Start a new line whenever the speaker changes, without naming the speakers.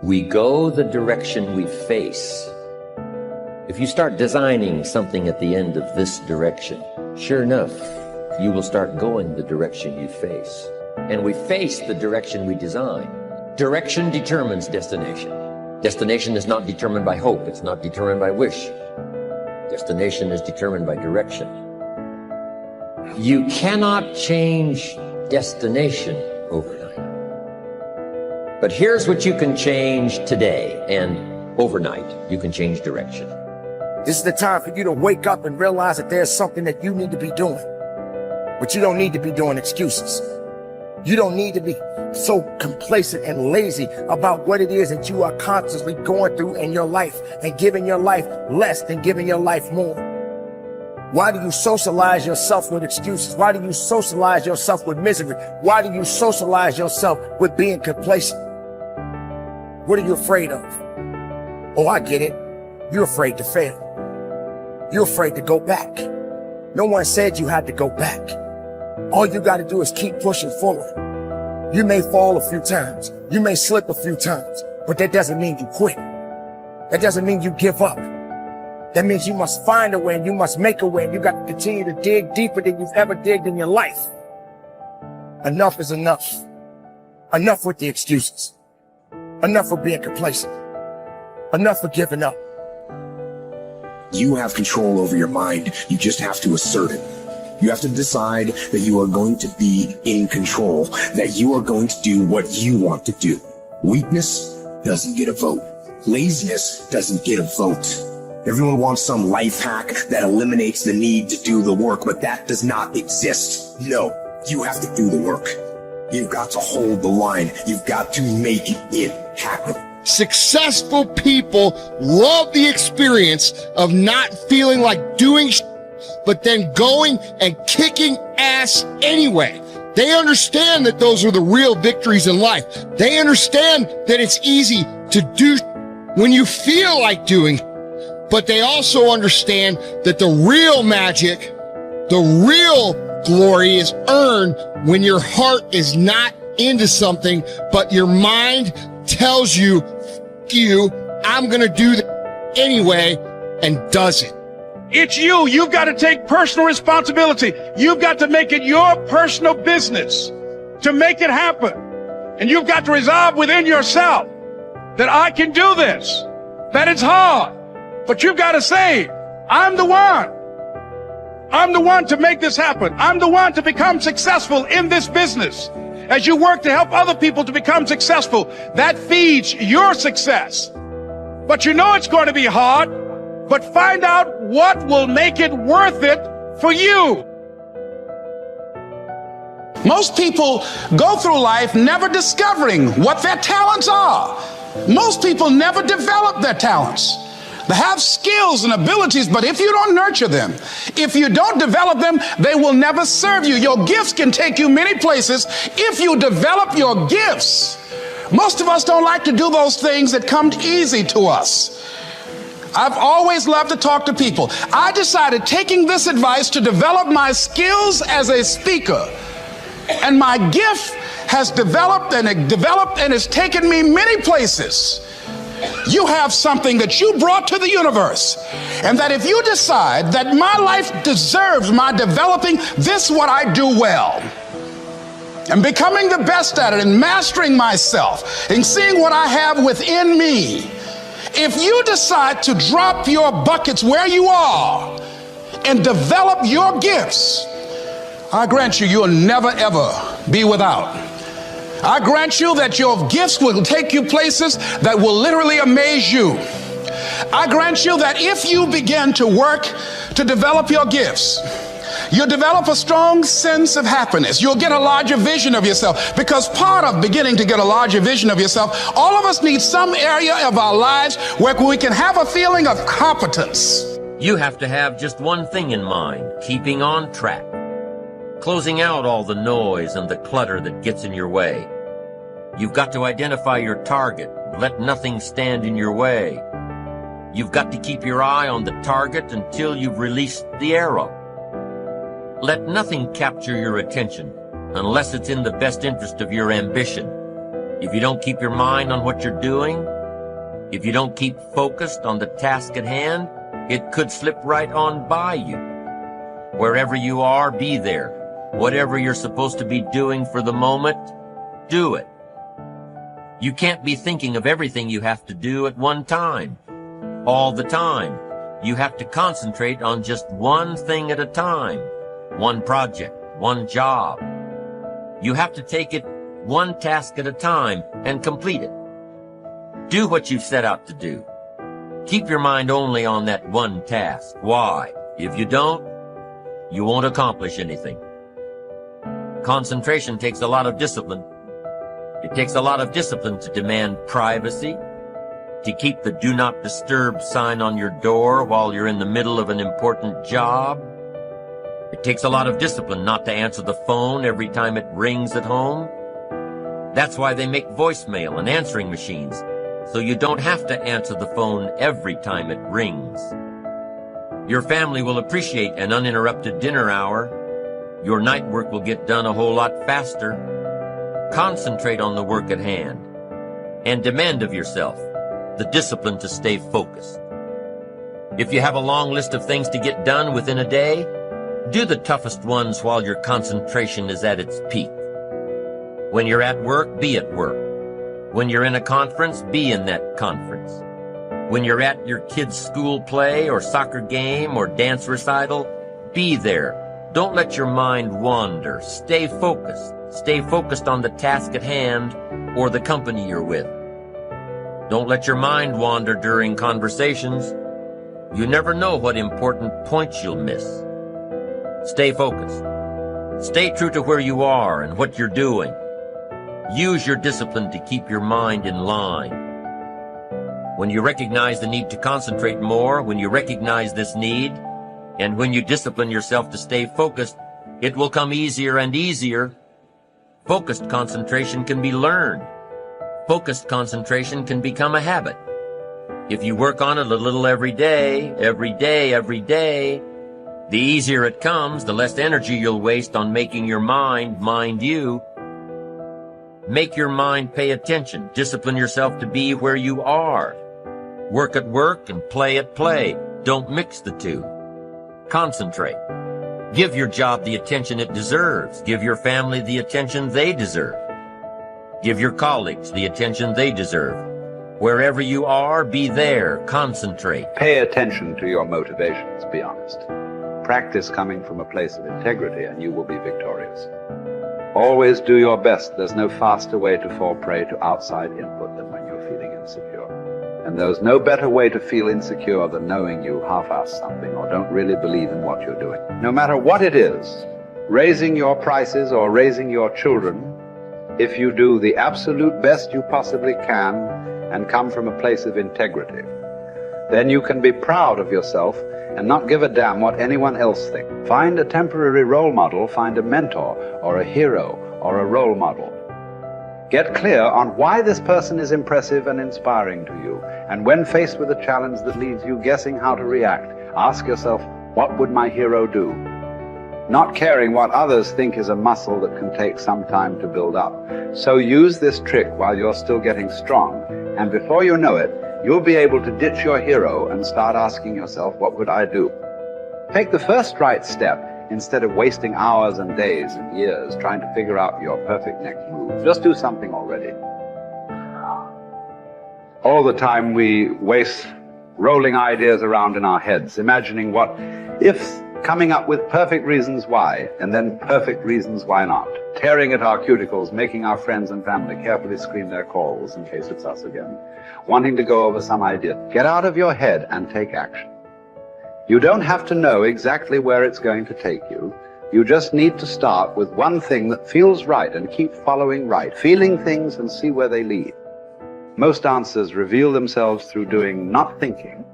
We go the direction we face. If you start designing something at the end of this direction, sure enough, you will start going the direction you face. And we face the direction we design. Direction determines destination. Destination is not determined by hope. It's not determined by wish. Destination is determined by direction. You cannot change destination overnight. But here's what you can change today, and overnight, you can change direction.
This is the time for you to wake up and realize that there's something that you need to be doing. But you don't need to be doing excuses. You don't need to be so complacent and lazy about what it is that you are constantly going through in your life and giving your life less than giving your life more. Why do you socialize yourself with excuses? Why do you socialize yourself with misery? Why do you socialize yourself with being complacent? What are you afraid of? Oh, I get it. You're afraid to fail. You're afraid to go back. No one said you had to go back. All you got to do is keep pushing forward. You may fall a few times. You may slip a few times, but that doesn't mean you quit. That doesn't mean you give up. That means you must find a way and you must make a way, and you got to continue to dig deeper than you've ever digged in your life. Enough is enough. Enough with the excuses. Enough for being complacent. Enough for giving up.
You have control over your mind. You just have to assert it. You have to decide that you are going to be in control, that you are going to do what you want to do. Weakness doesn't get a vote. Laziness doesn't get a vote. Everyone wants some life hack that eliminates the need to do the work, but that does not exist. No, you have to do the work. You've got to hold the line. You've got to make it happen.
Successful people love the experience of not feeling like doing but then going and kicking ass anyway. They understand that those are the real victories in life. They understand that it's easy to do when you feel like doing, but they also understand that the real magic, the real glory is earned when your heart is not into something, but your mind tells you, F you, I'm gonna do that anyway, and does it.
It's you. You've got to take personal responsibility. You've got to make it your personal business to make it happen. And you've got to resolve within yourself that I can do this, that it's hard, but you've got to say, I'm the one. I'm the one to make this happen. I'm the one to become successful in this business. As you work to help other people to become successful, that feeds your success. But you know it's going to be hard, but find out what will make it worth it for you.
Most people go through life never discovering what their talents are. Most people never develop their talents. They have skills and abilities, but if you don't nurture them, if you don't develop them, they will never serve you. Your gifts can take you many places if you develop your gifts. Most of us don't like to do those things that come easy to us. I've always loved to talk to people. I decided, taking this advice, to develop my skills as a speaker. And my gift has developed and it's taken me many places. You have something that you brought to the universe, and that if you decide that my life deserves my developing this, what I do well, and becoming the best at it, and mastering myself, and seeing what I have within me, if you decide to drop your buckets where you are and develop your gifts, I grant you, you'll never ever be without. I grant you that your gifts will take you places that will literally amaze you. I grant you that if you begin to work to develop your gifts, you'll develop a strong sense of happiness. You'll get a larger vision of yourself, because part of beginning to get a larger vision of yourself, all of us need some area of our lives where we can have a feeling of competence.
You have to have just one thing in mind: keeping on track. Closing out all the noise and the clutter that gets in your way. You've got to identify your target. Let nothing stand in your way. You've got to keep your eye on the target until you've released the arrow. Let nothing capture your attention unless it's in the best interest of your ambition. If you don't keep your mind on what you're doing, If you don't keep focused on the task at hand, it could slip right on by you. Wherever you are, be there. Whatever you're supposed to be doing for the moment, do it. You can't be thinking of everything you have to do at one time, all the time. You have to concentrate on just one thing at a time, one project, one job. You have to take it one task at a time and complete it. Do what you've set out to do. Keep your mind only on that one task. Why? If you don't, you won't accomplish anything. Concentration takes a lot of discipline. It takes a lot of discipline to demand privacy, to keep the do not disturb sign on your door while you're in the middle of an important job. It takes a lot of discipline not to answer the phone every time it rings at home. That's why they make voicemail and answering machines, so you don't have to answer the phone every time it rings. Your family will appreciate an uninterrupted dinner hour. Your night work will get done a whole lot faster. Concentrate on the work at hand and demand of yourself the discipline to stay focused. If you have a long list of things to get done within a day, do the toughest ones while your concentration is at its peak. When you're at work, be at work. When you're in a conference, be in that conference. When you're at your kid's school play or soccer game or dance recital, be there. Don't let your mind wander. Stay focused. Stay focused on the task at hand or the company you're with. Don't let your mind wander during conversations. You never know what important points you'll miss. Stay focused. Stay true to where you are and what you're doing. Use your discipline to keep your mind in line. When you recognize the need to concentrate more, when you recognize this need, and when you discipline yourself to stay focused, it will come easier and easier. Focused concentration can be learned. Focused concentration can become a habit. If you work on it a little every day, the easier it comes, the less energy you'll waste on making your mind you. Make your mind pay attention. Discipline yourself to be where you are. Work at work and play at play. Don't mix the two. Concentrate. Give your job the attention it deserves. Give your family the attention they deserve. Give your colleagues the attention they deserve. Wherever you are, be there. Concentrate.
Pay attention to your motivations, be honest. Practice coming from a place of integrity and you will be victorious. Always do your best. There's no faster way to fall prey to outside input than when you're feeling insecure. And there's no better way to feel insecure than knowing you half-ass something or don't really believe in what you're doing. No matter what it is, raising your prices or raising your children, if you do the absolute best you possibly can and come from a place of integrity, then you can be proud of yourself and not give a damn what anyone else thinks. Find a temporary role model, find a mentor or a hero or a role model. Get clear on why this person is impressive and inspiring to you. And when faced with a challenge that leaves you guessing how to react, ask yourself, what would my hero do? Not caring what others think is a muscle that can take some time to build up. So use this trick while you're still getting strong, and before you know it, you'll be able to ditch your hero and start asking yourself, what would I do? Take the first right step instead of wasting hours and days and years trying to figure out your perfect next move. Just do something already. All the time we waste rolling ideas around in our heads, imagining what if, coming up with perfect reasons why, and then perfect reasons why not. Tearing at our cuticles, making our friends and family carefully screen their calls in case it's us again. Wanting to go over some idea. Get out of your head and take action. You don't have to know exactly where it's going to take you. You just need to start with one thing that feels right and keep following right, feeling things and see where they lead. Most answers reveal themselves through doing, not thinking.